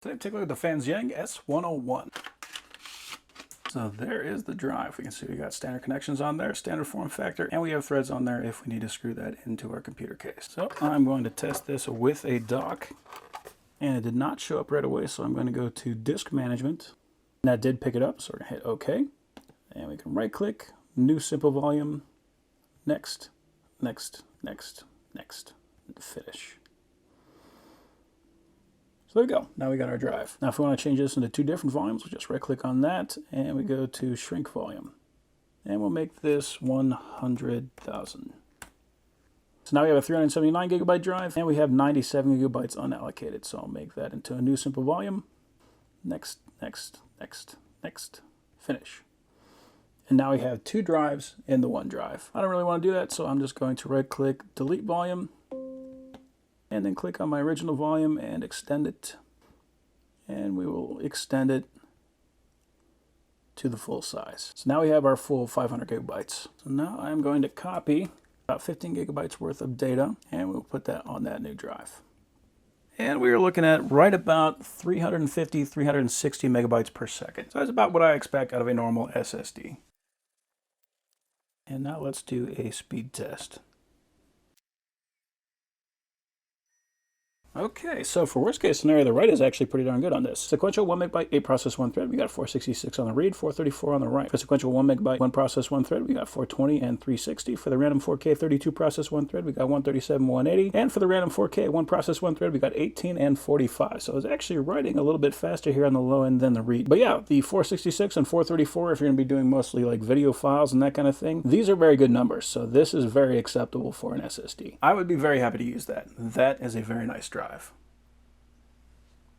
Today, take a look at the fanxiang S101. So there is the drive. We can see we got standard connections on there, standard form factor, and we have threads on there if we need to screw that into our computer case. So I'm going to test this with a dock, and it did not show up right away, so I'm going to go to disk management. And that did pick it up, so we're going to hit OK. And we can right click, new simple volume, next, next, next, next, and finish. So there we go. Now we got our drive. Now if we want to change this into two different volumes, we'll just right click on that and we go to shrink volume. And we'll make this 100,000. So now we have a 379 gigabyte drive and we have 97 gigabytes unallocated. So I'll make that into a new simple volume. Next, next, next, next, finish. And now we have two drives in the one drive. I don't really want to do that, so I'm just going to right click, delete volume, and then click on my original volume and extend it. And we will extend it to the full size. So now we have our full 500 gigabytes. So now I'm going to copy about 15 gigabytes worth of data and we'll put that on that new drive. And we are looking at right about 350, 360 megabytes per second. So that's about what I expect out of a normal SSD. And now let's do a speed test. Okay, so for worst case scenario, the write is actually pretty darn good on this. Sequential 1 megabyte, 8 process, 1 thread. We got 466 on the read, 434 on the write. For sequential 1 megabyte, 1 process, 1 thread, we got 420 and 360. For the random 4K 32 process, 1 thread, we got 137, 180. And for the random 4K 1 process, 1 thread, we got 18 and 45. So it's actually writing a little bit faster here on the low end than the read. But yeah, the 466 and 434, if you're going to be doing mostly like video files and that kind of thing, these are very good numbers. So this is very acceptable for an SSD. I would be very happy to use that. That is a very nice drive.